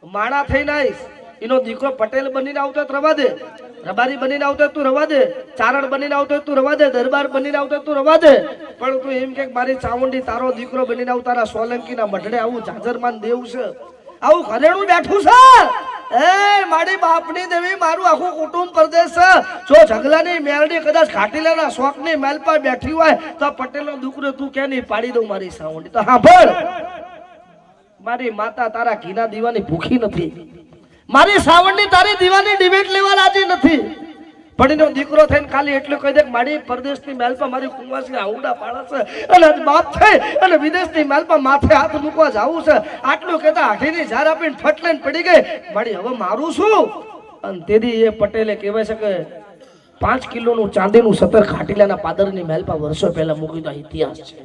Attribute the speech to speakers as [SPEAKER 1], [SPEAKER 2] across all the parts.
[SPEAKER 1] માણા થઈને આવીશ, એનો દીકરો પટેલ બનીને આવતો રવા દે, રબારી બનીને આવતો તું રવા દે, ચારણ બનીને આવતો તું રવા દે, દરબાર બનીને આવતો તું રવા દે, પણ તું એમ કે મારી ચામુંડી તારો દીકરો બનીને આવ, તારા સોલંકીના મઢડે આવું જાજરમાન દેવ છે, આવું ઘરેણું બેઠું છે. એ મારી બાપની દેવી, મારું આખું કુટુંબ પરદેશ છે. જો જંગલાની મેલડી કદાચ ઘાટીલાના શોખની મેલ પર બેઠી હોય તો પટેલનો દીકરો તું કે નહીં પાડી દઉં મારી સાવંડી. તો સાંભળ, મારી માતા તારા ઘીના દીવાની ભૂખી નથી, મારી સાવંડી તારી દીવાની ડિબેટ લેવા રાજી નથી. પડીનો દીકરો થઈને ખાલી એટલું કહી દે કે મારી પરદેશની મેલ પર મારી કુંવાસી આઉડા પાડે છે અને બાપ થઈ અને વિદેશની મેલ પર માથે હાથ મૂકવા જવું છે. આટલું કહેતા હાથીની ઝાર આપીને ફટલેન પડી ગઈ. મારી હવે મારું શું? અને તેથી એ પટેલે કહેવાય છે કે 5 કિલોનું ચાંદીનું સતર ખાટીલાના પાદરની મેલ પર વર્ષો પહેલા મૂકી તો ઇતિહાસ છે.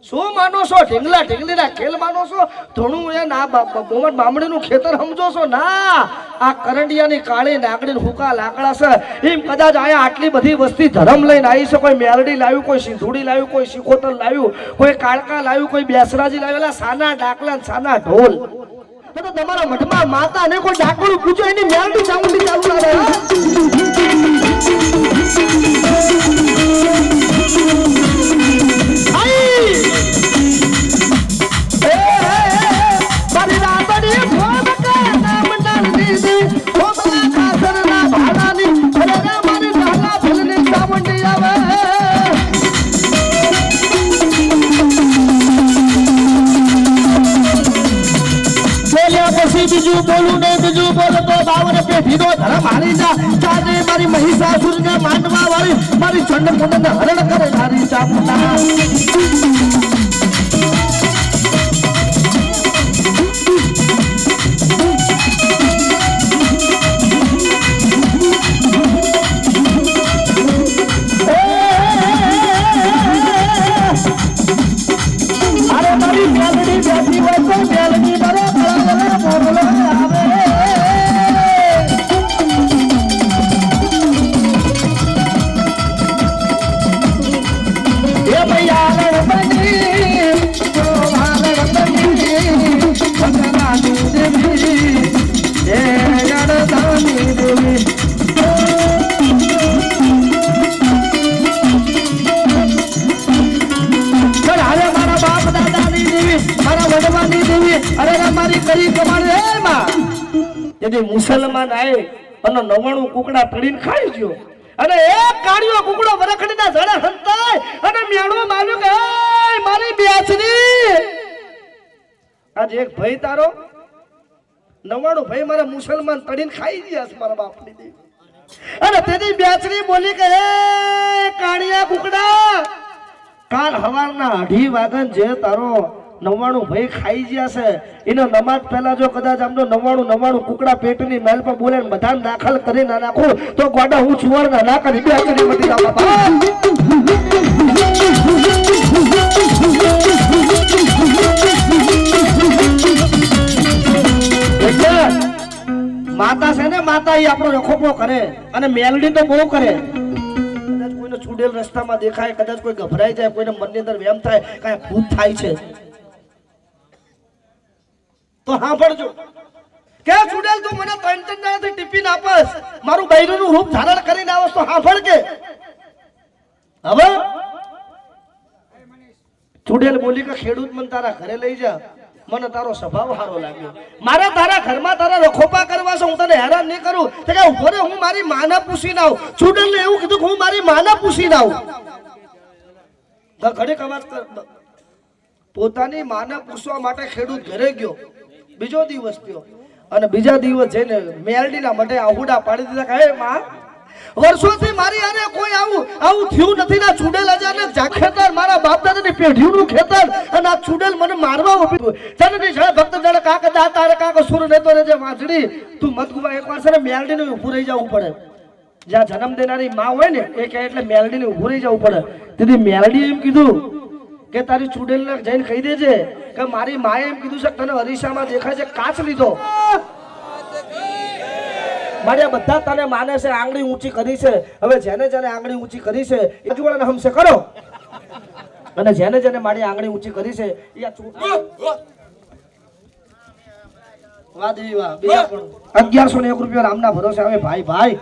[SPEAKER 1] શું માનો છો? ઢીંગલા ઢીંગલીના ખેલ માનો છો? ધોણું એ ના બોમટ બામણીનું ખેતર સમજો છો? ના, આ કરંડિયાની કાળી નાગડીને હુકા લાકડા છે. એમ કદાચ આયા આટલી બધી વસ્તી ધર્મ લઈને આવી છે. કોઈ મેલડી લાવ્યું, કોઈ સિંધુડી લાવ્યું, કોઈ શિકોતર લાવ્યું, કોઈ કાળકા લાવ્યું, કોઈ બેસરાજી લાવ્યું. સાના ડાકલા સાના ઢોલ. તો તમારા મઠમાં માતા ને કોઈ ડાકડું પૂછો એની મેલડી ચામુંડી ચાલુ લાગે. બીજું બોલું ને બીજું બોલો તો બાવન પેઢીનો ધર્મ હારી જા. ચાલે મારી મહિષાસુર ને માંડવા વાળી, મારી ચંડ મુંડ હરણ કરે નારી ચામુંડા. અરે મારી મેલડી બેઠી હોય તો મેલડી મારો મુસલમાન આય અને 99 કુકડા તળીને ખાઈ ગયો અને એક કાળિયો કુકડો વરખડીના જડે હંતાય અને મેણો માન્યો કે મારી બેચની આજ એક ભાઈ તારો 99 ભાઈ મારા મુસલમાન તળીને ખાઈ ગયા છે મારા બાપની દેવી. અને તેની બેચની બોલી કે કાળિયા કુકડા, કાલ હવારના 2:30 વાગે જે તારો 99 ભાઈ ખાઈ ગયા છે એનો નમાજ પહેલા જો કદાચ આમનો 99 કુકડા પેટની મેલ પર બોલે ને બધાને દાખલ કરી ના નાખું તો ગોડા હું છુવર ના કરી બે કરી મતી જા બાપા. માતા છે ને, માતા એ આપણો રખોપો કરે અને મેલડી તો બહુ કરે. કદાચ કોઈને છૂડેલ રસ્તામાં દેખાય, કદાચ કોઈ ગભરાઈ જાય, કોઈને મનની અંદર વેમ થાય, કાંઈ ભૂત થાય છે તો સાંભળજો કે ચુડેલ તું મને 3 દાડાથી ટિફિન આપસ, મારું બૈરુનું રૂપ ધારણ કરીને આવસ તો સાંભળ કે હવે ચુડેલ બોલી કે ખેડૂત મને તારા ઘરે લઈ જા, મને તારો સ્વભાવ સારો લાગ્યો, મારે તારા ઘરમાં તારા રખોપા કરવા છે, હું તને હેરાન નહીં કરું. તો કે ઉભો રે, હું મારી માને પૂછીને આવું. ચુડેલને એવું કીધું કે હું મારી માને પૂછીને આવું. તો ઘડીક અવાજ કર. પોતાની માને પૂછવા માટે ખેડૂત ઘરે ગયો. બીજો દિવસ થયો અને બીજા દિવસ જઈને મેલડીના મઢે આહુડા પાડી દીધા કે હે માં, વર્ષોથી મારી આને કોઈ આવું થયું નથી. ના ચુડેલ અચાનક જાખેતર મારા બાપ દાદાની પેઢીનું ખેતર અને આ ચુડેલ મને મારવા ઉભી જનની જળ ભક્ત જળ કાક દાતા રે કાક સુર નેતો રે જે વાંચડી તું મત ગુવા. એકવાર છે ને મેલડીને ઊભું રહી જવું પડે. જ્યાં જન્મ દેનારી માં હોય ને એ કહે એટલે મેલડીને ઊભું રહી જવું પડે. તેથી મેલડી એમ કીધું કે તારી ચુડેલને જઈને કહી દેજે કે મારી માએ એમ કીધું છે તને અરીસામાં દેખાય છે કાચ લીધો. મારી બધા તને માને છે, આંગળી ઊંચી કરી છે. હવે જેને જેને આંગળી ઊંચી કરી છે એ જોડે હમસે કરો અને જેને જેને મારી આંગળી ઊંચી કરી છે વાહ દેવી વાહ બે આપણો 1101 રૂપિયા રામના ભરોસે આવે ભાઈ ભાઈ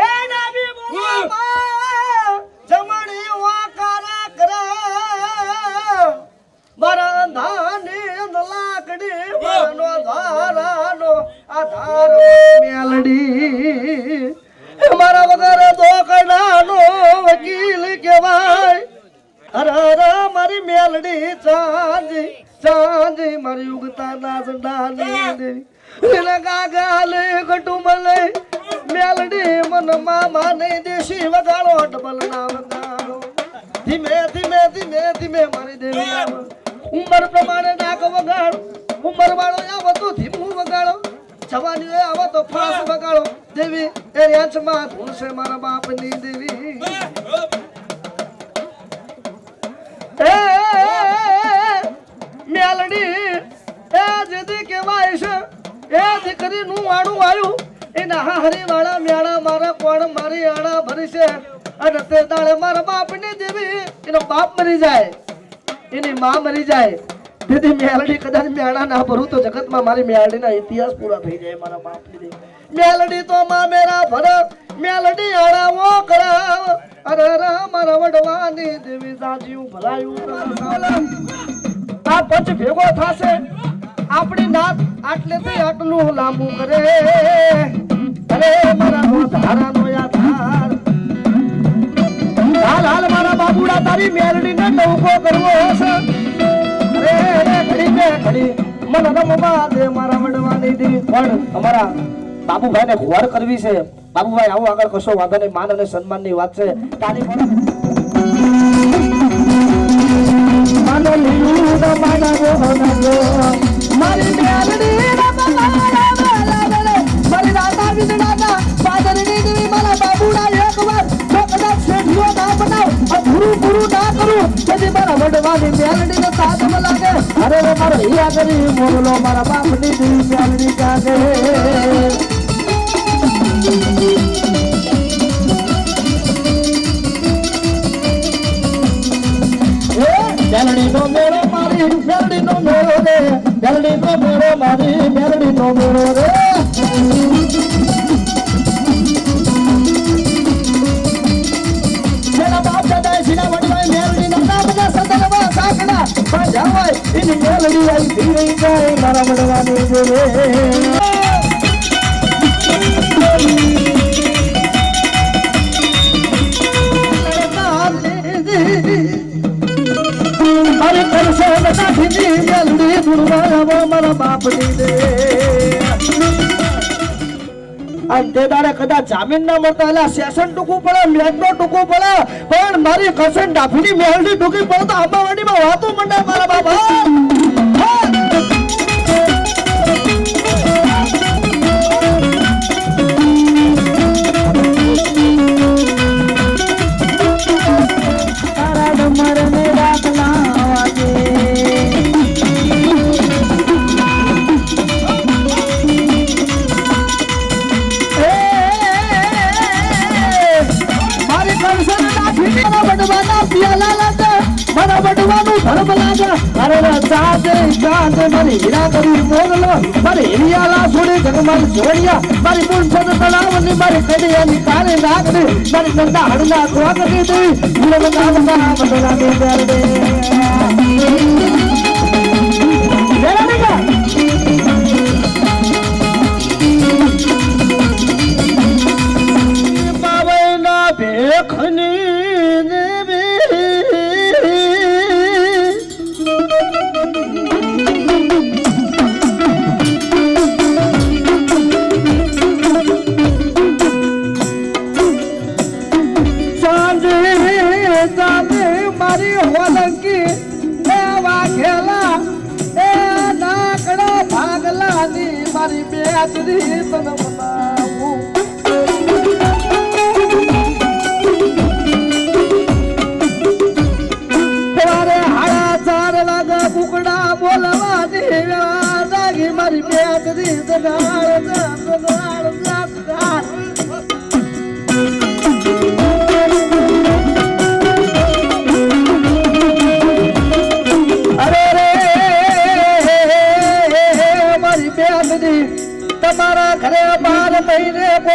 [SPEAKER 1] એ નબી મુમા જમણી વાકારા કરા મારા ધાને લાકડી માનો ધારાનો આધાર મેલડી મારા વગર દોકડાનો વકીલ કહેવાય અરે મારી મેલડી ચાંદી ચાંદી મારી ઉગતા ના ઝંડાની ગાગાલે કટુંબલે મેલડી મન મામા નહીં દેશી વગાડો ડબલ ના વગાડો ધીમે ધીમે ધીમે ધીમે મારી દેવી ઉંમર પ્રમાણે નાક વગાડો ઉંમર વાળો આવો તો ધીમું વગાડો જવાની આવો તો ફાસ વગાડો દેવી એ રેંચમાં ધૂળ છે મારા બાપની દેવી એ મેલડી એ જેદી કહેવાય છે એ દીકરીનું વાળું આવ્યું એના હારી વાળા મેળા મારા કોણ મારી આણા ભરી છે અને તે દાડે મારા બાપની દેવી એનો બાપ મરી જાય એની માં મરી જાય તેથી મેલડી કદાચ મેળા ના ભરું તો જગતમાં મારી મેલડીના ઇતિહાસ પૂરા થઈ જાય મારા બાપની દેવી મેલડી તો માં મેરા ભરત મેલડી આણાવો કરાવ અરે મારા વડવાની દેવી સાજીયું ભલાયું આ પંચ ભેગો થાશે આપણી નાત આટલેથી આટલું લાંબુ કરે અરે મારા ધારાનો આધાર હાલ હાલ મારા બાબુડા તારી મેલડીને ટવકો કરવો હશે અરે ઘડી બે ઘડી મને રમવા દે મારા વડવાની દેવી પણ અમારા બાબુભાઈને ખોર કરવી છે બાબુભાઈ આવો આગળ કશો વાંધો નહીં માન અને સન્માનની વાત છે તારી માનો લીલું માના મારી મેલડી મારી રાતા વિદડાના પાદરની દેવી મારા બાબુડા એકવાર જો કદાચ શેઠિયો ના બનાવ અધૂરું પૂરું ના કરું તેથી મારા વડવાની મેલડીને સાધમ લાગે અરે મારો હિયા કરી મોરલો મારા બાપની દેવી મેલડી કાગે મેલડી નો મેળો મારી મેલડી નો મેળો રે મેલડી નો મેળો મારી મેલડી નો મેળો રે જેના બાપ દાદા સીના વડવાય મેલડી નો નામ ના સંદર્ભમાં સાકડા બાજાવાય એની મેલડી આવી ધીરે જાય મારા વડવાની રે અરે કરશે બધા ભીની મેલડી ધૂળવા મારા બાપની દે અંતે દાડે કદાચ જામીન ના મળતા એટલે સેશન ટૂંકું પડે મેચનો ટૂંકું પડે પણ મારી કસન ડાફીની મેલડી ટૂંકી પડે તો આંબાવાડીમાં વાતો મંડે મારા બાપા ધર્મ લાગે અરે ચાંદ ચાંદ મારી હીરા કરી મોગલો મારી હિરિયાલા છોડી જગમારી જોડિયા મારી પુંછદ તળાવની મારી કડિયાની કાળી નાગડી મારી નંદા હડના કોકડી દઈ ગુણ ગામના બદલા દે દે બાબા ભેખની મારી હોલંકી એવા ખેલા એ નાકડો ભાગલાની મારી બેચરી તન બનાવું સવારે 4:30 વાગે કુકડા બોલવાની જાગી મારી બેચરી જગાડ અરે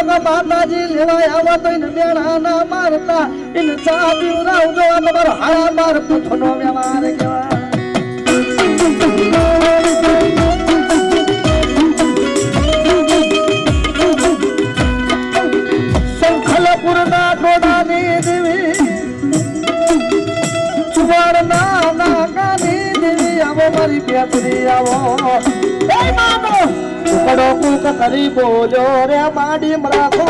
[SPEAKER 1] કોક માતાજી લેવા આવા તો એને મેળા ના મારતા એને ચા પીવડાવજો આ તમારો હારા માર પૂછનો વ્યવહાર કહેવાય સંખલપુરના ટોડાની દેવી ચુવાડના નાકાની દેવી આવો મારી બેટરી આવો એ માનો કડો કુક કરી બોલ્યો રે માડી રાખો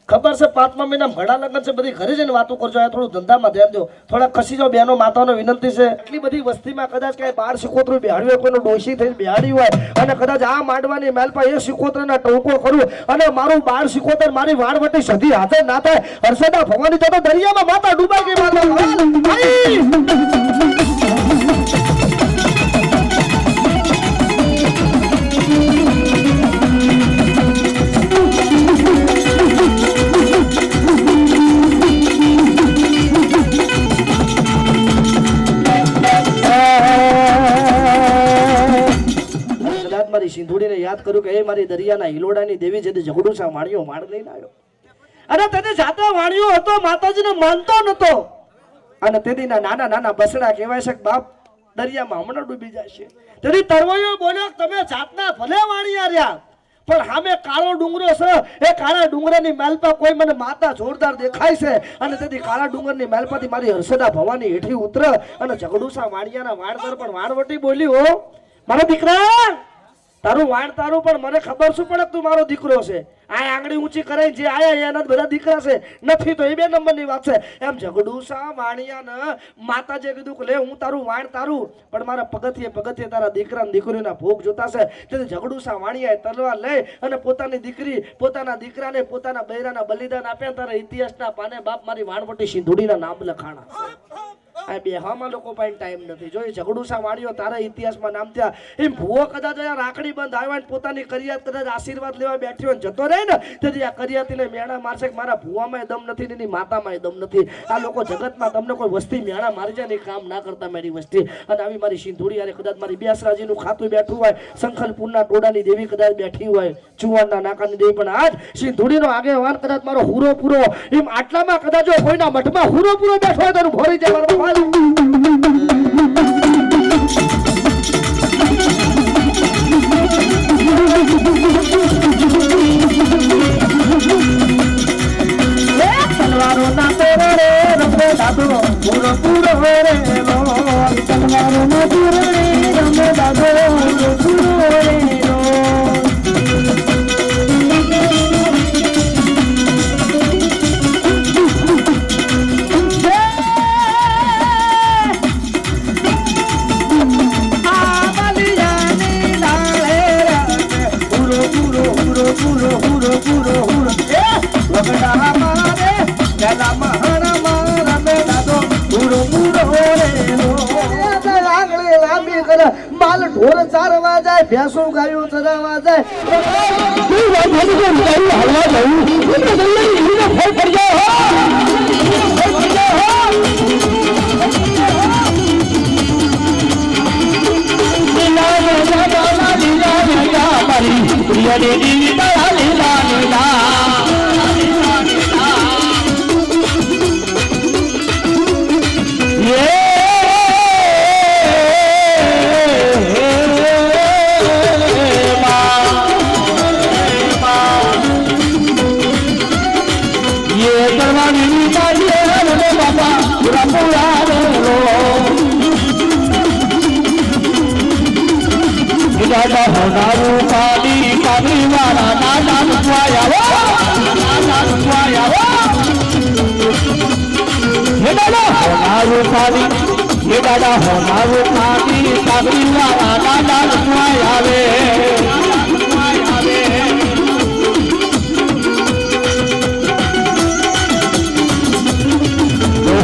[SPEAKER 1] ખબર છે 5મા મહિના ભડા લગ્ન છે બધી ઘરે જઈને વાતો કરજો આ થોડું ધંધામાં ધ્યાન દો થોડા ખસી જાઓ બેનો માતાનો વિનંતી છે એટલી બધી વસ્તીમાં કદાચ કઈ બાર સિકોતરું બેહાડ્યું હોય કોઈનું ડોશી થઈ બેહાડી હોય અને કદાચ આ માંડવાની મેલપા એ સિકોતરના ટોકો કરું અને મારું બાર સિકોતર મારી વાડવટી સધી હાથે ના થાય હર્ષદા ભવાની તો દરિયામાં માતા ડૂબાઈ ગઈ માતા સિંધુડીને યાદ કર્યું કે એ મારી દરિયાના હિલોડાની દેવી જે ઝઘડુસા વાણિયો વાણ લઈને આવ્યો અને તેને જાતે વાણિયો હતો માતાજીને માનતો નતો અને તેદીના નાના નાના બસડા કહેવાય છે બાપ દરિયામાં હમણાં ડૂબી જશે તેથી તરવૈયો બોલ્યો તમે જાતના ભલે વાણિયા રહ્યા પણ સામે કાળો ડુંગરો છે એ કાળા ડુંગરાની માલપા કોઈ મને માતા જોરદાર દેખાય છે અને તેથી કાળા ડુંગરની માલપાથી મારી હર્ષદા ભવાની હેઠી ઉતર અને ઝઘડુસા વાણિયાના વાણતર પણ વાણવટી બોલી હો મારો દીકરા તારું વાણ તારું પણ મને ખબર શું પડે તું મારો દીકરો છે આ આંગળી ઊંચી કરાઈ જે આયા એના બધા દીકરા છે નથી તો એ 2 નંબરની વાત છે એમ ઝઘડુસા વાણિયાને માતાજીએ કીધું કે લે હું તારું વાણ તારું પણ મારા પગથિયે તારા દીકરા દીકરીના ભોગ જોતા છે તેથી ઝઘડુસા વાણિયાએ તલવાર લઈ અને પોતાની દીકરી પોતાના દીકરાને પોતાના બૈરાના બલિદાન આપ્યા તારા ઇતિહાસના પાને બાપ મારી વાણવટી સિંધુડીના નામ લખાણા આ બેહામાં લોકો પાસે ટાઈમ નથી જો એ ઝઘડુસા વાણિયો તારા ઇતિહાસમાં નામ થયા એમ ભૂવો કદાચ રાખડી બંધ આવ્યા ને પોતાની કરિયાત કદાચ આશીર્વાદ લેવા બેઠ્યો ને જતો રહે ને તેથી આ કરિયાતીને મેણા મારશે કે મારા ભૂવામાં દમ નથી ને એની માતામાં દમ નથી આ લોકો જગતમાં તમને કોઈ વસ્તી મેણા મારી જાય ને કામ ના કરતા મારી વસ્તી અને આવી મારી સિંધુડી યારે કદાચ મારી બેસરાજીનું ખાતું બેઠું હોય સંખલપુરના ટોડાની દેવી કદાચ બેઠી હોય ચુવાડના નાકાની દેવી પણ આજ સિંધુડીનો આગેવાન કદાચ મારો હુરો પૂરો એમ આટલામાં કદાચ જો કોઈના મઠમાં હુરો પૂરો બેઠો હોય તો ભરી જાય મારો એ તલવારો ના તેરે રે રમે દાદો પૂરો પૂરો રે લો તલવારો ના તેરે રે રમે દાદો પૂરો રે લો માલ ઢોર ચારવા જાય ભેંસો ગાયો ચરાવવા જાય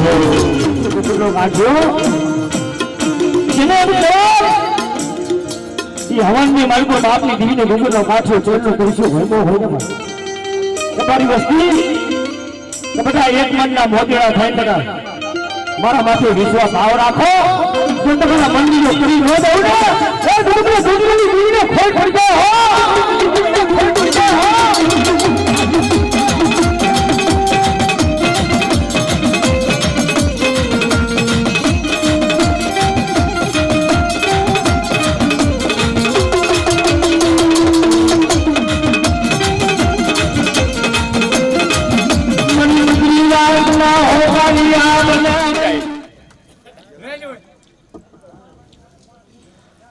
[SPEAKER 2] કુકુરનો કાઢ્યો જેને એ હવનની માલિકો બાપની દીવીને કુકુરનો કાઢ્યો ચોરનો કરીશું ભરતો હોય ને તમારી વસ્તી તો બધા એક મનના મોતેડા થાય બધા મારા માથે વિશ્વાસ આવ રાખો જો તમારા મંદિરો કરી ન દઉં ને એ કુકુરનો કુકુરની દીવીને ખોટ પડી જાય હો ખોટ પડી જાય હો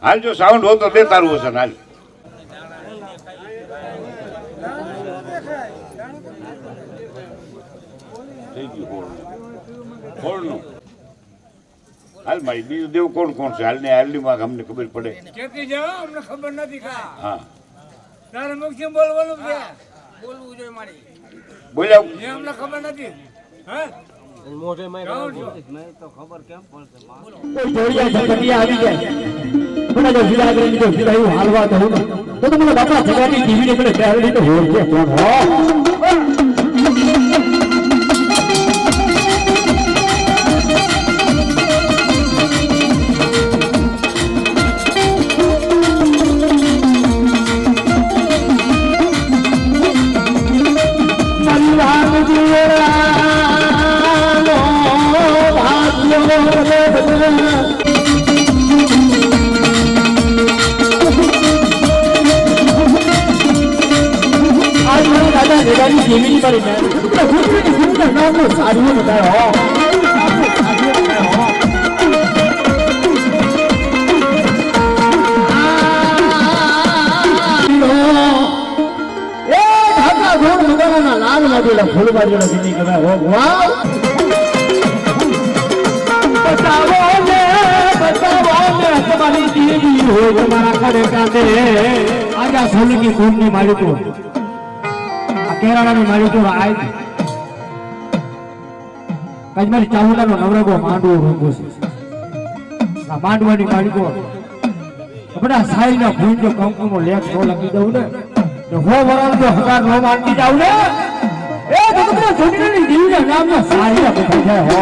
[SPEAKER 3] હાલ જો સાઉન્ડ હો તો બે તારું હશે હાલ થઈ ગયું કોણનું હાલ મારી બીજું દેવ કોણ કોણ છે હાલને હાલની માં અમને ખબર પડે
[SPEAKER 4] કેતી જાઓ અમને ખબર નથી કા
[SPEAKER 3] હા
[SPEAKER 4] તારે મુખ્ય બોલવાનું છે બોલવું જોઈએ મારી
[SPEAKER 3] બોલ્યા
[SPEAKER 4] એ અમને ખબર નથી હા
[SPEAKER 1] મોઢે મેં તો ખબર કેમ પડશે
[SPEAKER 2] કોઈ જોડિયા ઝઘડિયા આવી જાય મને જો વિલા કરી દીધો વિલા એવું હાલવા દઉં તો મને બાપા જગાની ટીવી ને મને પહેરડી તો હોર છે કોણ હો કેવી કરી મેં નામ તો સારું બતાવ્યો લાલ લાગેલા ફૂલબારીઓ જીની કહેવાય હો વાવ બતાવો ને તમારી દેવી હોય તમારા ખડે કાંદે આજા સોલકી કુંડની માલિકો કેરાળાની માલિકો આય કજમારી ચાવુડાનો નવરગો માંડવો રોગો છે આ માંડવાની માલિકો બધા સાઈના ભૂંજો કંકુનો લેખ નો લખી દઉં ને તો હો વરાળનો હકાર નો માંડી જાવ ને એ તો તમને છોડીની દીવીના નામના સાહિયા બેઠા જાય હો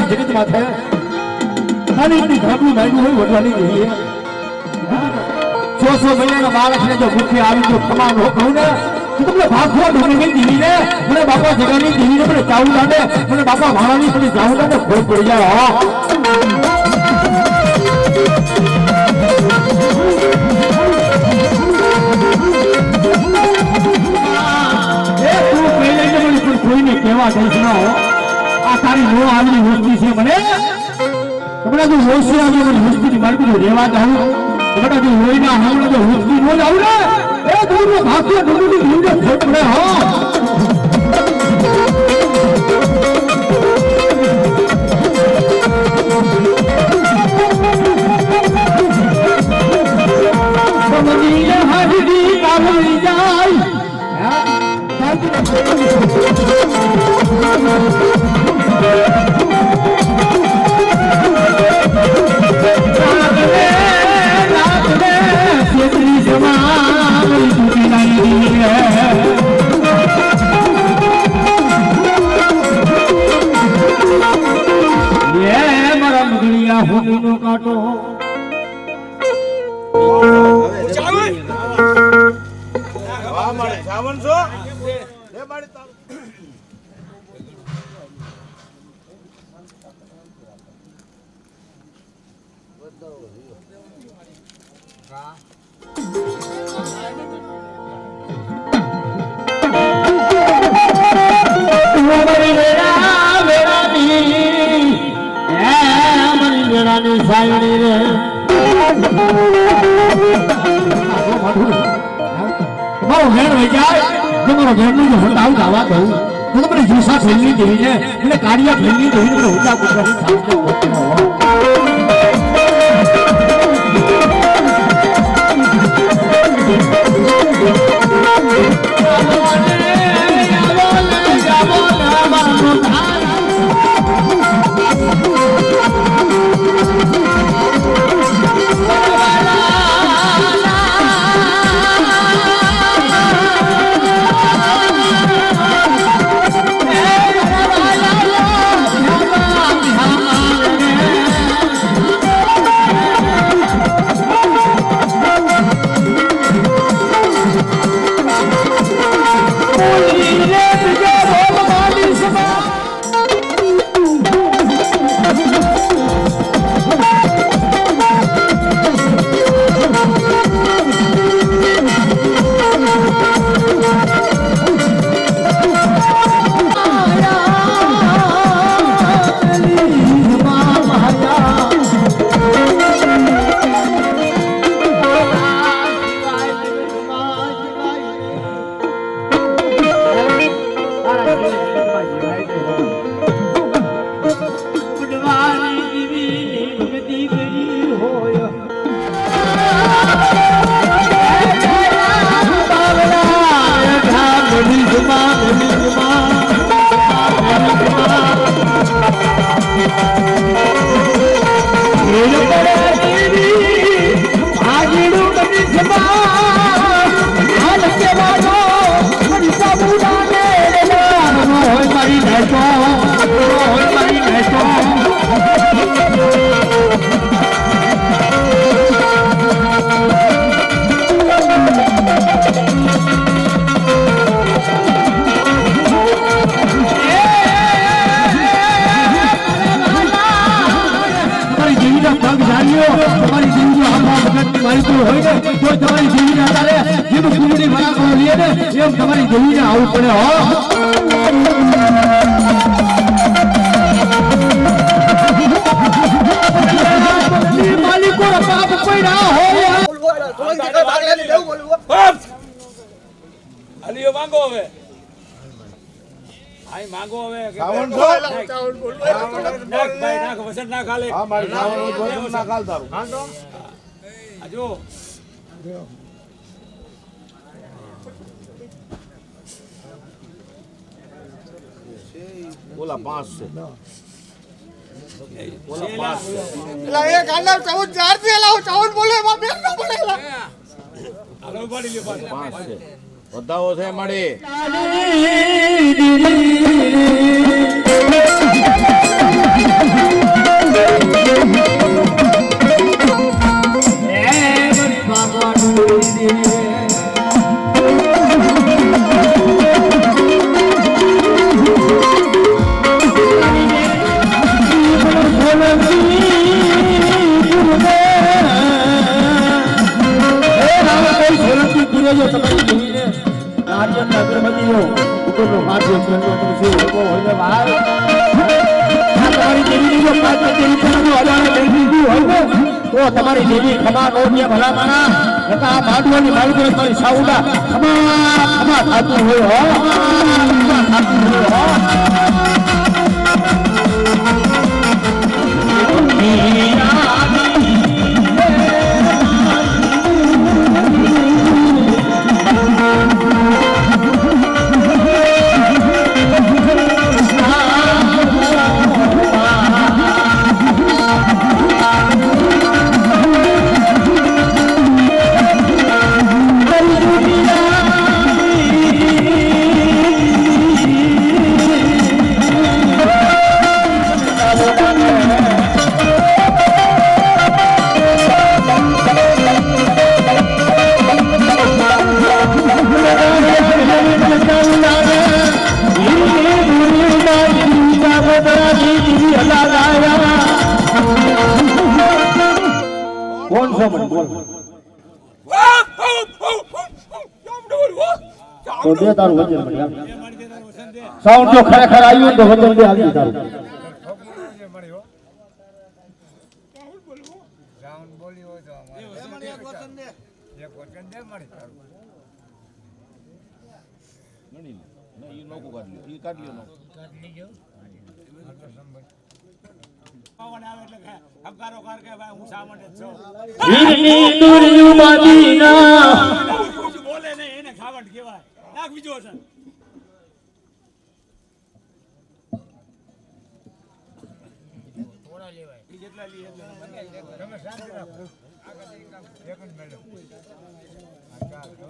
[SPEAKER 2] જગત માથે ખાલી એટલી ધાબલું માંડ્યું હોય વડવાની જોઈએ 600 મહિનાના બાળકને જો ભૂખે આવી તો ખમાન હો કહું ને તમને ભાગવા ઢોંગી દીવી ને મને બાપા જગાની દીવી ને મને ચાવું લાગે મને બાપા ભાણાની મને ચાવું લાગે ખોટ પડી જાય હા એ તું પહેલે મને કોઈને કહેવા દઈશ ના હો આ તારી નો આવડી વસ્તી છે મને હમણાં જો હોશી આવી મને વસ્તીની માર્કેટ રેવા જાઉં હમણાં જો હોઈના હમણાં જો વસ્તી નો જાઉં ને એ દૂરનો ભાગ્ય ડુંગળી ભીંડે ફોટ પડે હો સમજીએ હરી કાવળી જાય કાટો
[SPEAKER 4] સાવન છો
[SPEAKER 2] સાયણી રે તમારો ઘેર વહી જાય તમારો ઘેરનું જો હટાવ દાવા દઉં તો તમને જીસા ફેલની દેવી છે એટલે કાળિયા ફેલની દેવી ને ઉજા કુકરની સામે તમારી જિંદગી આખા વખત મારી હોય ને તો તમારી જિંદગી આધારે જેમ કુંડળી ભરા લે ને એમ તમારી જિંદગીને આવું પડે હો માલિકો બાપ કોઈ ના હોય
[SPEAKER 4] અલીઓ માંગો હવે આઈ માંગો હવે
[SPEAKER 5] સાવણ
[SPEAKER 4] નાખ ભાઈ નાખ વસન ના ખાલે
[SPEAKER 5] હા મારી સાવણ ભોજન ના ખાલ તારું
[SPEAKER 4] આજો
[SPEAKER 5] બોલા 5 છે
[SPEAKER 4] એલા એક આલા 14 4 થી એલા 14 બોલે માં બે ન બોલે એલા હાલો પાડી લે
[SPEAKER 5] 5 છે બધાઓ છે મળી
[SPEAKER 2] તમારી દેવી ખમા નોટિયા ભલા માણા નકા માંડવાની માલિકો તમારી સાઉડા ખમા ખમા થાતું હોય હો ખમા થાતું હોય હો તો દે તારું વજન મળ્યા સાઉન્ડ જો ખરેખર આવ્યું તો વજન દે આવી તારું
[SPEAKER 4] સાઉન્ડ બોલ્યો તો
[SPEAKER 5] ગણી લે. ના, ઈ નોખું કાઢ લ્યો. ઈ કાઢ લ્યો નોખું.
[SPEAKER 2] વીરની દુર્યું બાજીના
[SPEAKER 6] બોલે નહીં એને ખાવટ કહેવાય. નાખ બીજો છે.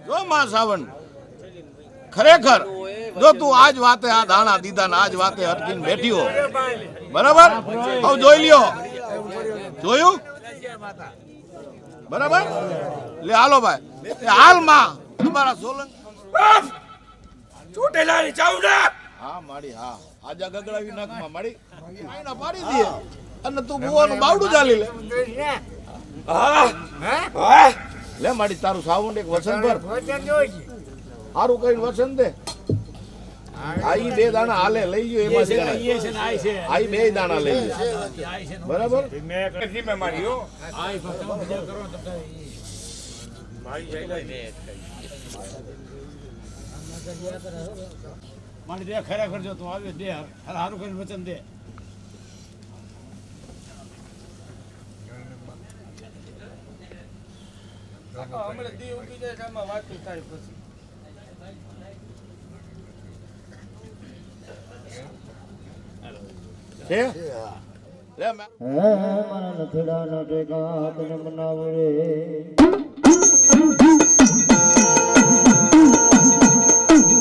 [SPEAKER 5] જો માં સાવન ખરેખર જો તું આજ વાતે આ દાણા દીધા ને આજ વાતે અટકીને બેઠી હો બરાબર હવે જોઈ લ્યો જોયું બરાબર લે હાલો ભાઈ એ હાલમાં તમારા સોલંકી
[SPEAKER 6] ચોટેલાની ચાવડા.
[SPEAKER 5] હા માડી હા આજા ગગડાવી નાખમાં માડી આઈના પાડી દે અને તું બુવાનું બાવડું ચાલી લે લે માડી તારું સાવંડ એક વસન પર સારું કઈ વસન દે આઈ બે દાણા હાલે લઈ ગયો એમાં છે આઈ બે દાણા લઈ ગયો બરાબર
[SPEAKER 3] મેં મારી હો
[SPEAKER 6] મારી દે ખરેખર જો તું આવે દે હારું કરીને વચન દે.
[SPEAKER 5] છે લે મે
[SPEAKER 2] મારા નથડા ન ટેકા તને મનાવરે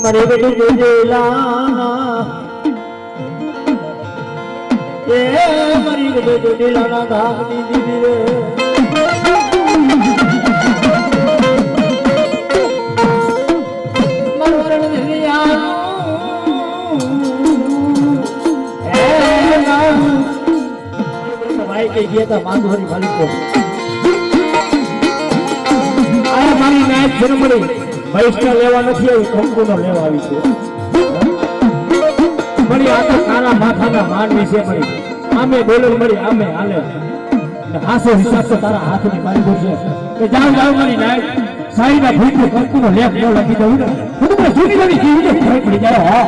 [SPEAKER 2] મારી બેટી જોજેલાના એ મારી બેટી જોજેલાના ધામની દીદી રે મરવરણ દિલિયાનું ભાઈ કઈ ગયા તા માંગોરી માલિકો આ મારી નાયક જન્મડી પૈસા લેવા નથી આવી કંકુનો લેવા આવી છે મળી આ તો કાળા માથાના માનવી છે મળી આમે બોલે મળી આમે હાલે હાસો હિસાબ તો તારા હાથની મારી છે કે જાવ જાવ મારી નાયક સાઈના ભૂખ કંકુનો લેખ ન લખી દઉં ને હું તો જૂની જૂની જીવી ફરક પડી જાય હા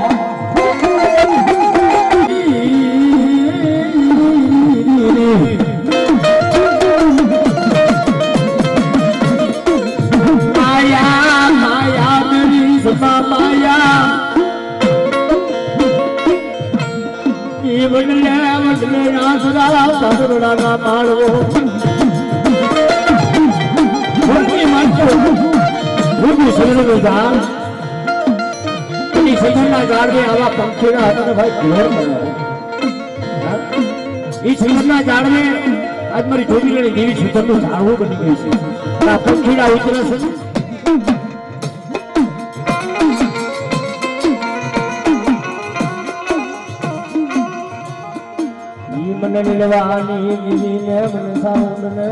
[SPEAKER 2] આવા પંખીના હતા ભાઈ ઘેર એ શ્રીમદના ઝાડને આજ મારી જોગીની દેવી સુધરનું ઝાડવું બની ગયું છે આ પંખીડા ઉતરે છે મને લેવાની દીવીને મને સાઉન્ડને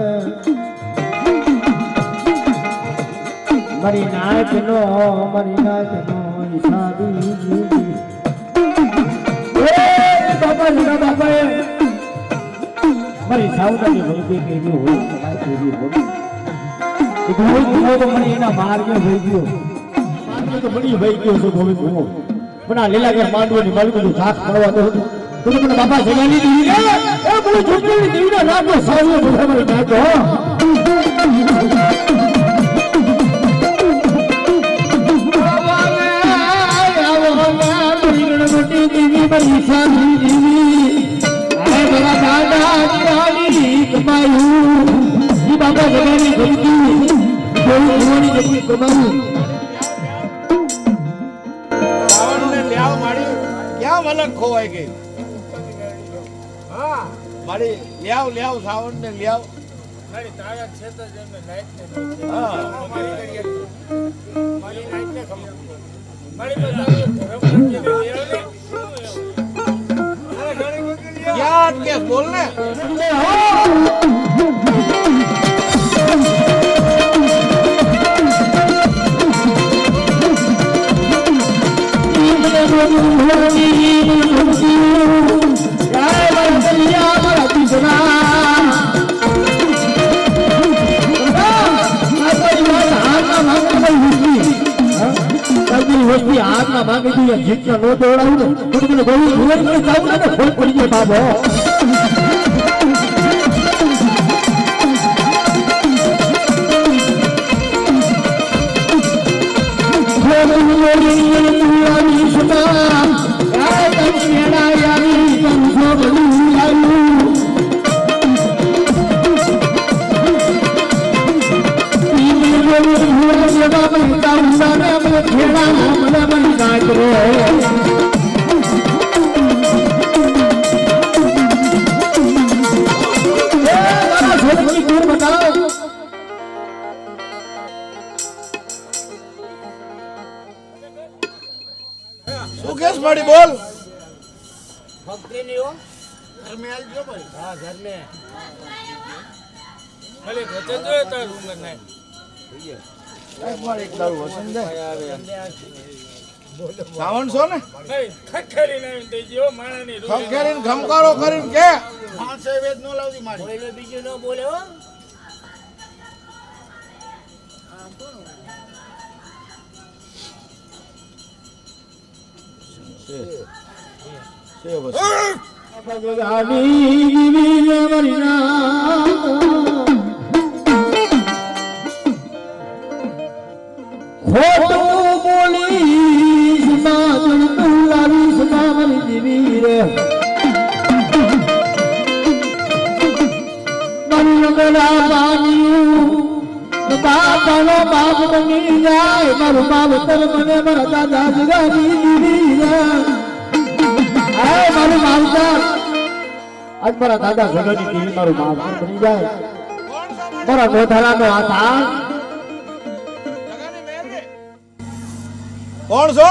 [SPEAKER 2] મારી નાચનો ઈશાદી બાબા જરા બાબા મારી સાઉન્ડની વૈદ્ય કેવી હોય તમારી કેવી હોય એક હોય તો મને એના માર્ગે વહી ગયો માર્ગે તો મળી વહી ગયો છે ગોવિંદ હું પણ આ લીલાગર માંડવાની માલિકનું સાથ મળવા દો તો મને બાપા જગાની દીવી એ મને છોકરીની દીવીના નામનો સાવલો બધા મને નાખો દીવી મારી સાધી દીવી આય બરા દાદા દીવાની કમાયું ઈ બાપા જગાની ધમકી કોઈ જોવાની જતી કમાયું
[SPEAKER 5] સાવનને લ્યાવ માડી ક્યાં મલક ખોવાઈ ગઈ હા માડી લ્યાવ લ્યાવ સાવનને લ્યાવ
[SPEAKER 6] મારી તારા છે તો જેમને નાઈટ ને
[SPEAKER 5] હા
[SPEAKER 6] મારી નાઈટ ને ખબર મારી તો ધર્મ નથી
[SPEAKER 5] યાદ કે બોલ ને
[SPEAKER 2] વસ્તી હાથમાં માંગી દી જીતના નો દોડાવું ને તો મને ગોળી ભૂલ મને જાવું ને ફોન પડી ગયો બાબો
[SPEAKER 5] શું કેસ માડી બોલ
[SPEAKER 6] ભક્તિની હો
[SPEAKER 4] ઘરમે આલજો ભાઈ
[SPEAKER 6] હા ઘરને ખાલી વચન જોઈએ તાર ઉંમર નહીં
[SPEAKER 5] તારું વસન દે સાવણ છો ને
[SPEAKER 6] ભાઈ ખખેરી નહીં થઈ ગયો માણાની રૂ
[SPEAKER 5] ખખેરીને ખમકારો કરીને કે
[SPEAKER 4] માણસે વેદ નો લાવતી મારી
[SPEAKER 6] બોલે બીજું ન બોલે હો
[SPEAKER 5] છે વસન
[SPEAKER 2] ખોટું બોલીશ માં તું લાવીશ મારી દેવી રે મંગલા બાનિયું બાપાનો બાપ બની જાય મારું માવતર મને મારા દાદા જગાવી દીધી રે મારું માવતર આજ મારા દાદા જગાની દેવી મારું માવતર બની જાય મારા મોઢાલાનો હાથ
[SPEAKER 5] કોણ છો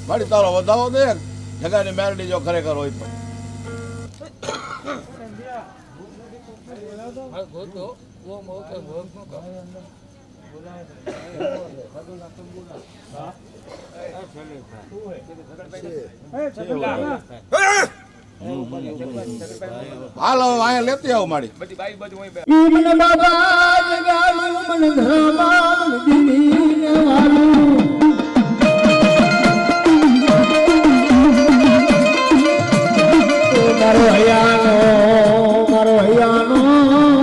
[SPEAKER 5] મારી તારો વધાવો દે જગાની મેરડી જો ખરેખર હોય તો
[SPEAKER 6] હા ગોતો વો મોકે ભોગ નો કા
[SPEAKER 5] હાલો અહીંયા લેતી આવો માડી
[SPEAKER 2] ઈમન બાબા જગાડ્યું મન ધરમા મન દીને વાલું મારો હૈયાનો હે મારો હૈયાનો હાલો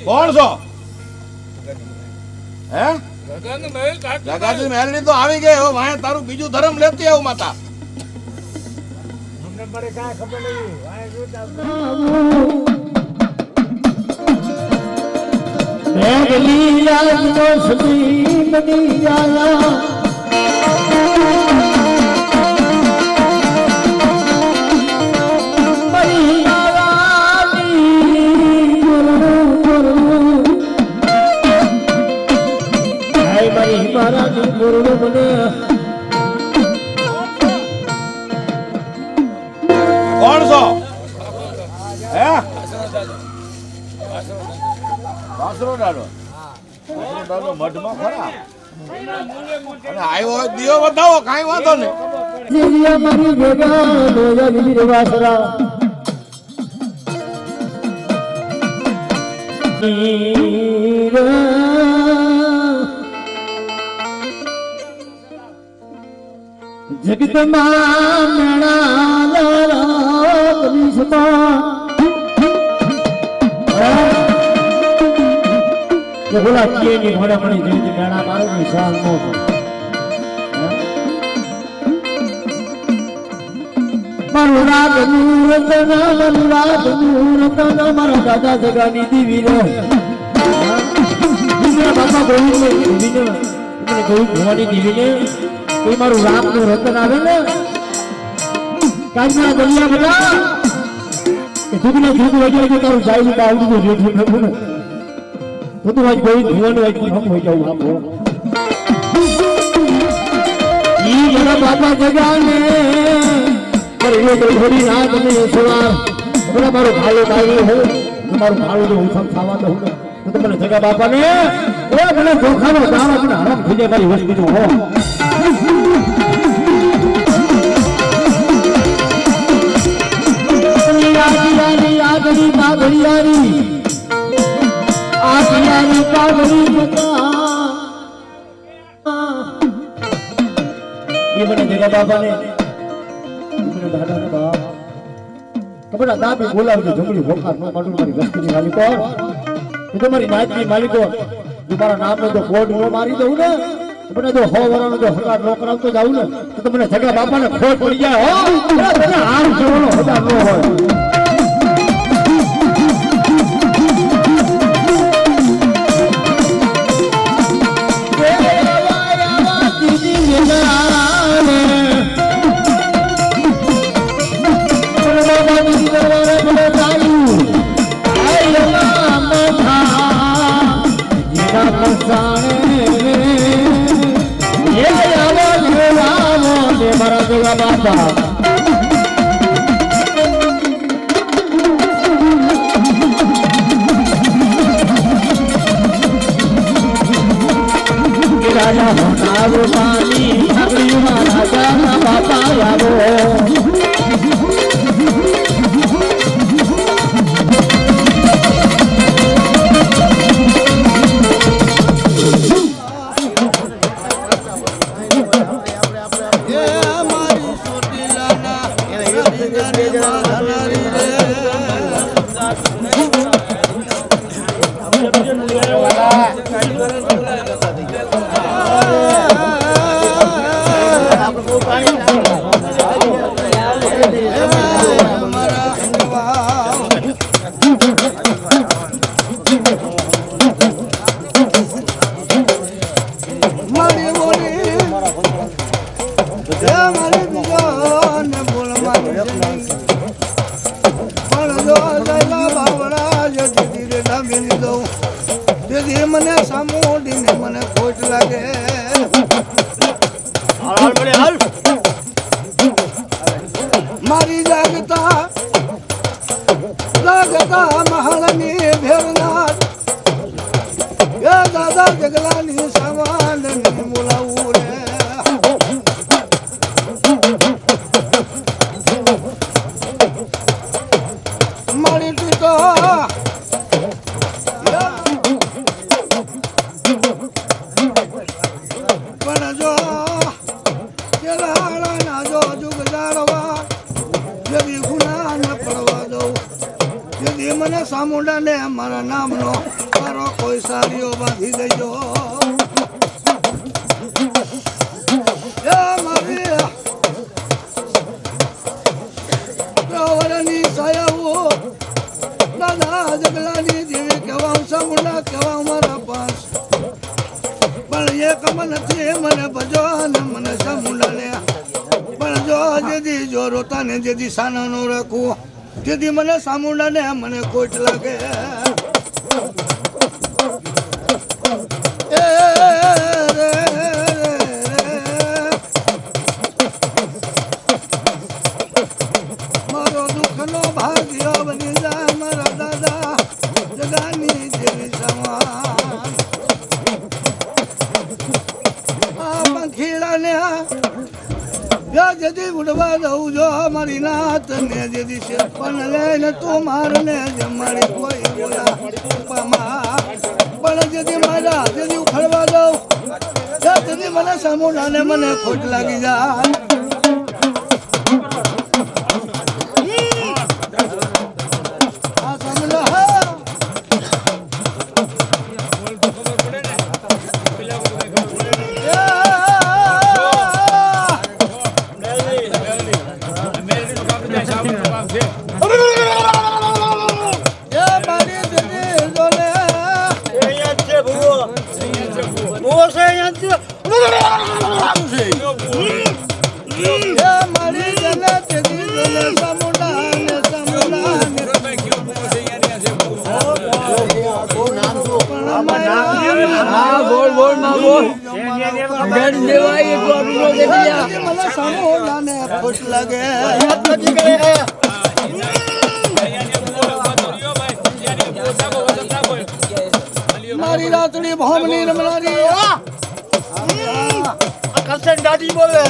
[SPEAKER 5] કોણ છો હે
[SPEAKER 6] ગગન મહેલ કાકી
[SPEAKER 5] જગાજી મેરડી તો આવી ગઈ હવે વાંહે તારું બીજું ધર્મ લેતી આવું માતા
[SPEAKER 6] અમને બરે કાંઈ ખબર નહીં વાય જોતા
[SPEAKER 2] મેઘલી રાજનો સતી બની જાયા મારી મારાની ગુરુ મને
[SPEAKER 5] કોણ છો હે વાસરો દાડો મઢમાં ખરા અને આવ્યો હોય દિયો બતાવો કાંઈ વાંધો નહીં
[SPEAKER 2] મારી ભેગા લોયા બીજી વાસરા જગતમાં મેળા કલીસમાં બોલા કે ની ભણે મણી જેવી મેળા મારો નિશાન નો મારું રાત રતન મારા દાદા જગાની દીવી રે બાપા ગોવિંદ દીવીને મને ગોવિંદ ભવાની દીવીને એ મારું રામ નું રતન આવે ને કાજના દરિયા બધા એ દુગના દુગ વગેરે તારું જાય બાવડું રેઠું નતું ને તો આજ ગોવિંદ ભવાનું આજ હમ હોય જાઉં આપો ઈ જરા બાપા જગાને કરી તો થોડી રાત ને સવાર બરાબર મારું ભાલો ભાઈ હો તમારું ભાલો જો હું ખાવા દઉં ને તો તમને જગા બાપાને એ મને ધોખાનો દાણો મને હરામ થઈ જાય મારી વસ્તી જો હો આગળી પાઘડિયારી આગળની પાઘડી ये मैंने जगह बाबा ने मैंने दादा ने बाप कबड़ा दाबी बोला मुझे जंगली भोखा नो मालूम मारी वस्ती की मालिक को ये तो मारी नाच की मालिक को तुम्हारा नाम में तो कोड नो मारी दो ना तो मैंने तो हो वरा जो हकार नो कराव तो जाऊ ना तो मैंने जगह बाबा ने खोट पड़ गया हो मैंने हार जोड़ो होता नो हो बाबा राजा होना पानी राजा बाबा यारो
[SPEAKER 4] મને સામોડીને મને ખોટ લાગે મારી જાગતા મહારાણી ભેરનાર એ દાદા જગલાની સામાન બોલાવું રે મારી ટીકો પણ જો ના જો જુગ જાળવા જદી ગુના ન પડવા દઉં જદી મને સામુંડા ને મારા નામનો મારો કોઈ સારીઓ બાંધી દેજો મારી સાયાઓ દાદા જગલાની દેવી કહેવા સામુંડા કહેવા મારા પાસ પણ એક નથી મને ભજો ને મને સામુંડા લે પણ જો જેદી જો રોતા ને જેદી સાના નો રાખું જેદી મને સામુંડા ને મને કોટ લાગે મારો દુઃખ નો ભાગ્ય બની જાય મારા દાદા જગાની જેવી સમાન ખીડાને જદી ઉડવા દઉં જો મારી નાત ને જદી છે પણ લઈને તું મારને જમાડી કોઈ બોલા પણ જદી મારા જદી ઉખડવા દઉં જદી મને સામુંડા ને મને ખોટ લાગી જાય આ સામુંડા મને સામોડાને ખુશ લાગે મારી રાતડી ભોમની રમનારી કરશન દાદી બોલે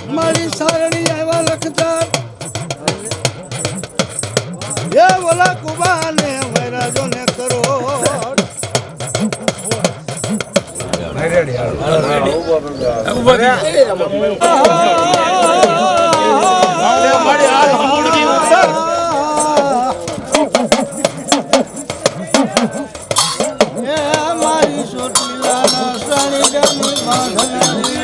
[SPEAKER 4] મારી સારણી આવ્યા લખતા એ બોલા કુબાને વૈરાજો ને કરો મારી સોટીલા સાણી ગમી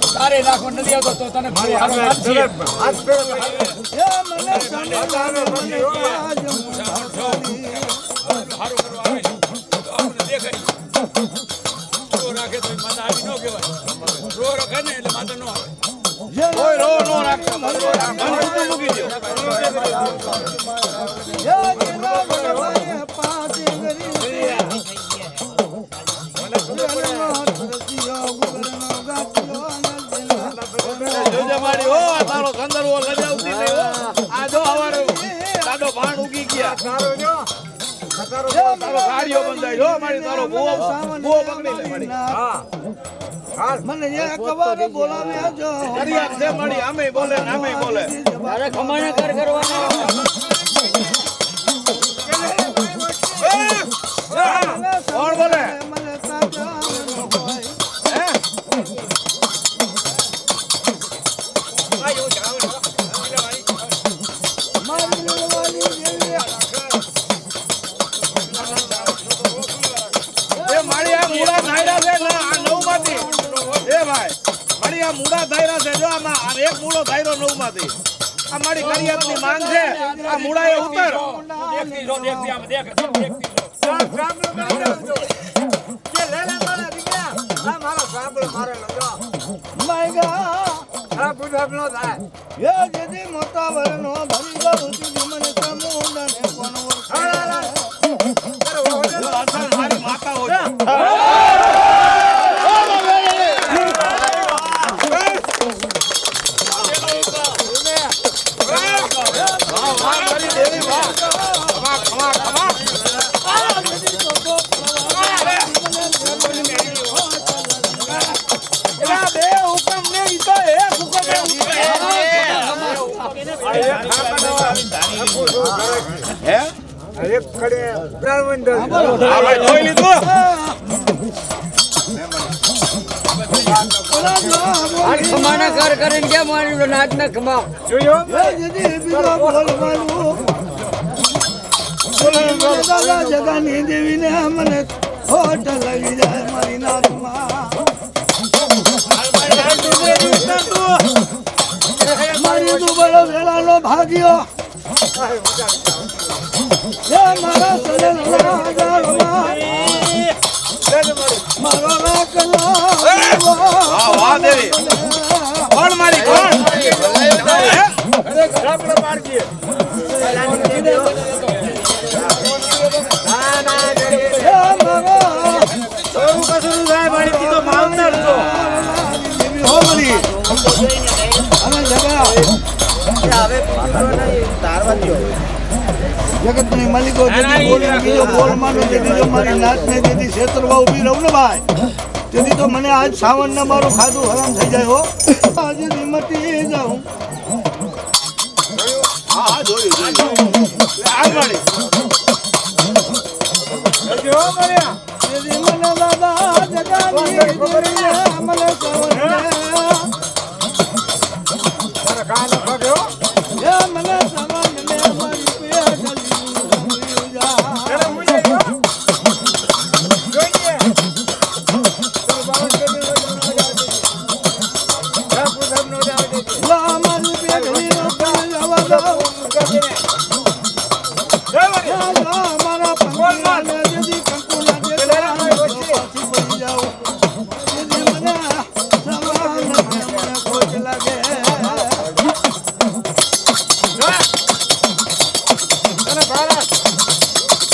[SPEAKER 6] તારે નાખો નથી આવતો તો તને
[SPEAKER 5] તારો ગંદરવો લજાવતી નહીં હો. આ જો હવારે દાદો ભાણ ઉગી ગયા તારો ગાડીઓ બંધાઈ જો મારી તારો બુઓ પકડી લે મારી
[SPEAKER 4] મને એ કવારે બોલાવ્યા જો
[SPEAKER 5] કરિયા છે મારી આમે બોલે ને આમે બોલે
[SPEAKER 6] તારે ખમાણા કર કરવાના
[SPEAKER 5] કોણ બોલે
[SPEAKER 4] મને તાજા
[SPEAKER 5] હે
[SPEAKER 4] મારી લડવાની દેવી
[SPEAKER 5] એ મારી આ મૂળા ધાયરા છે ને આ નવ માંથી એ ભાઈ મારી આ મૂળા ધાયરા છે જો આમાં આ એક મૂળો ધાયરો નવ માંથી આ મારી કરિયાતની માંગ છે આ મૂળા એ ઉતર
[SPEAKER 4] ये यदि मोता वरनो भरी गौती मन समुंडने कोन
[SPEAKER 5] મારી માતા હોય
[SPEAKER 6] ખમાણા કર કરીને કેમ મારી નાચ ના ખમાવ
[SPEAKER 4] ये यदि बिना बोलवानु दादा जगानी देवी ने हमने होट लगी जाए मारी नाथमा मारी तू बड़ो वेला लो भागियो ये मारा सले लगाड़वा मारो राकला
[SPEAKER 5] વાહ દેવી કોણ મારી કોણ
[SPEAKER 4] जगत ની માલિકો જેથી બોલી ગયો બોલ માનો જેથી જો મારી નાત ને જેથી ક્ષેત્રમાં ઊભી રહું ને ભાઈ તેથી તો મને આજ સાવન ને મારું ખાધું હરામ થઈ જાય હો આજે નિમતી જાઉં
[SPEAKER 5] હા જોયું આ મારી
[SPEAKER 4] જેથી મને દાદા જગાની દેવીને મને સાવન ને મને સાવન ને મારી પેટલી મારી પેટલી નો જવા દો જાઉં દીદી મને સવાલ મને ખોટ લાગે
[SPEAKER 6] અને ભારત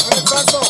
[SPEAKER 6] અને કરતો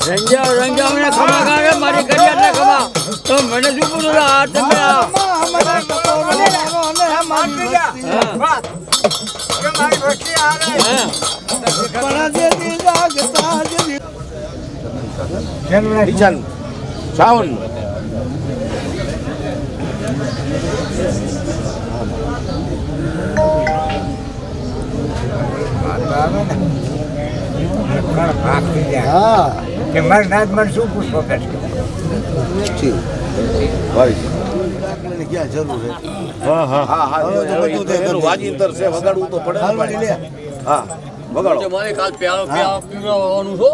[SPEAKER 7] રંગ્યા મને ખમા કાઢે મારી કરિયાત ને ખમા તો મને શું પૂરું આ તમે આ
[SPEAKER 5] કિચન સાઉન્ડ
[SPEAKER 6] કે મારા નાથ મને શું પૂછવો કે
[SPEAKER 4] ક્યાં જરૂર છે
[SPEAKER 5] એનું વાજીંતર છે વગાડવું તો પડે ને ભાઈ. હા વગાડો
[SPEAKER 7] મારે કાલ પ્યાલો પીવાનું છો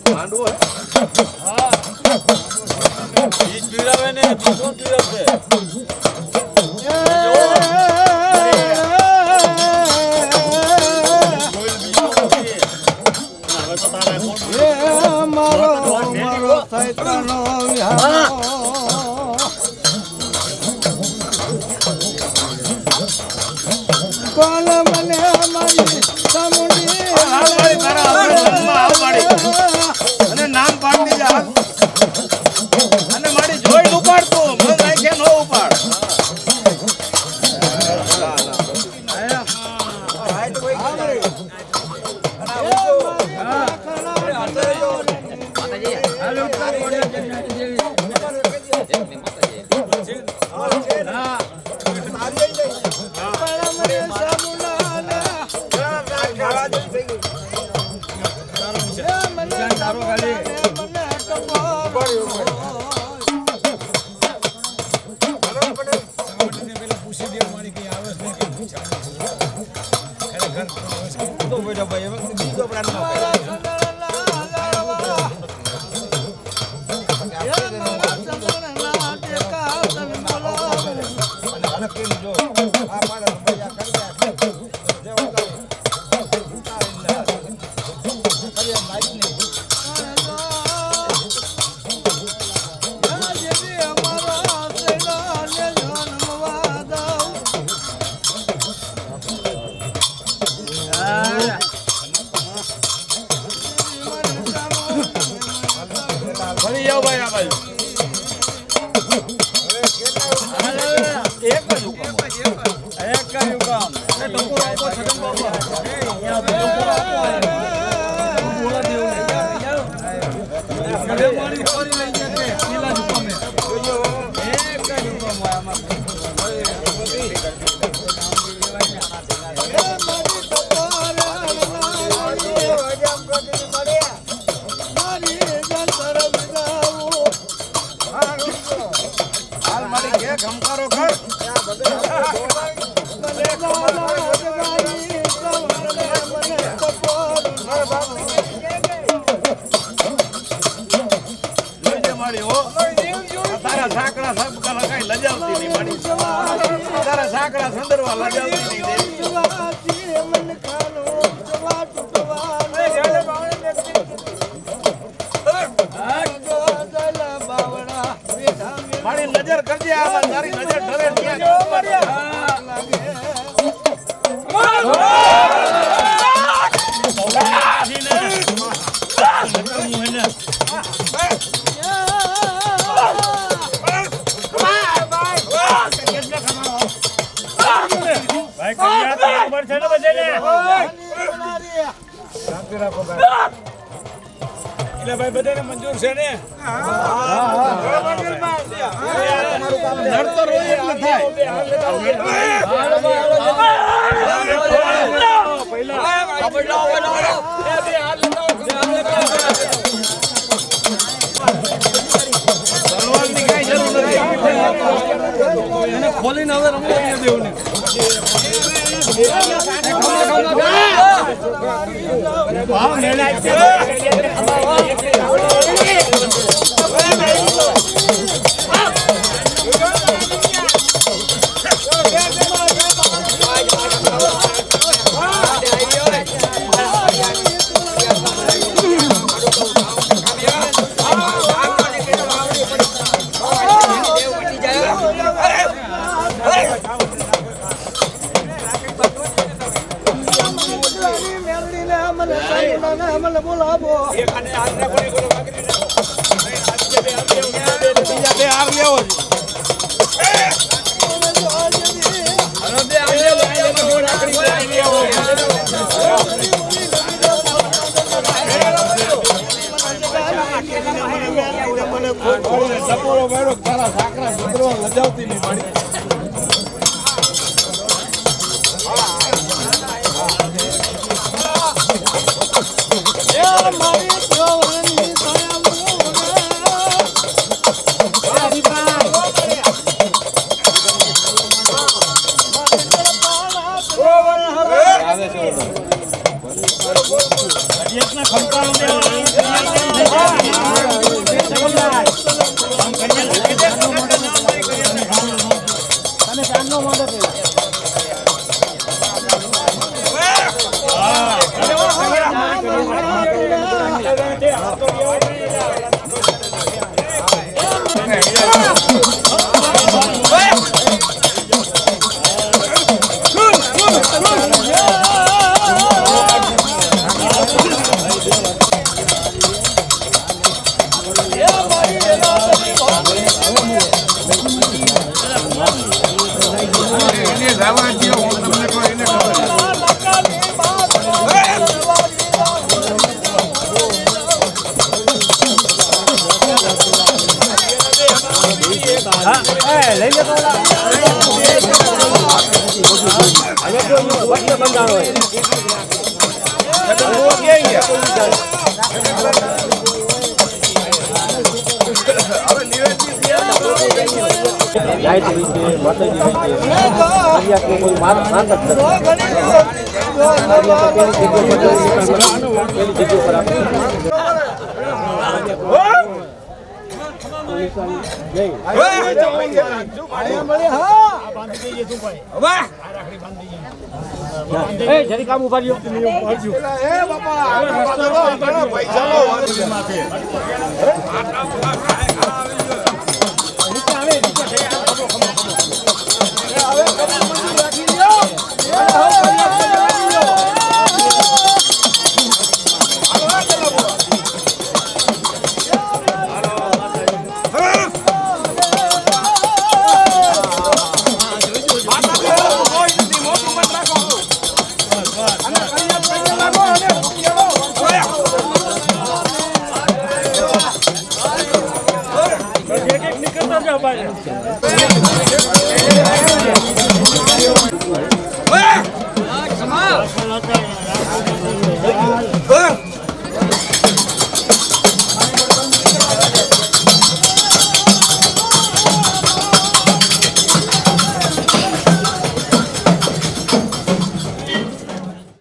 [SPEAKER 5] માંડવો હે?
[SPEAKER 7] પીરાવે ને શું પીરાવે
[SPEAKER 4] મારો સૈતાનો વિહાર કોણ મને મારી સામુંડી
[SPEAKER 5] અને નામ પાડી જા અને મારી જોઈ ઉપાડતો મને નાખે નો ઉપાડ તારા સાકડા સાબકા લગાઈ લજાવતી નહીં સાકરા સંદરવા લગાવતી નહીં દે.
[SPEAKER 4] જવાથી મન ખાનો જવા તૂટવા બાવડા
[SPEAKER 5] મારી નજર કરજે આમાં તારી નજર ઢળે ત્યાં
[SPEAKER 6] ભાઈ કન્યા તે એક વર્ષ છે ને બચે ને શાંતિ રાખો ભાઈ એટલે ભાઈ બધાને મંજૂર છે ને
[SPEAKER 5] નડતર હોય એટલે થાય. તલવારની કાંઈ જરૂર નથી. એને ખોલીને હવે રમવા દેવું ને ભાવ મેળાય છે.
[SPEAKER 4] મને બોલાવો
[SPEAKER 5] બીજા બે હાર લેવો છે. ટપોરો વાળો તારા સાકરા સંદરવા લજાવતી નહીં મારી.
[SPEAKER 4] મારી જવાની
[SPEAKER 2] જરી કામ ઉભા રહ્યો.
[SPEAKER 5] પૈસા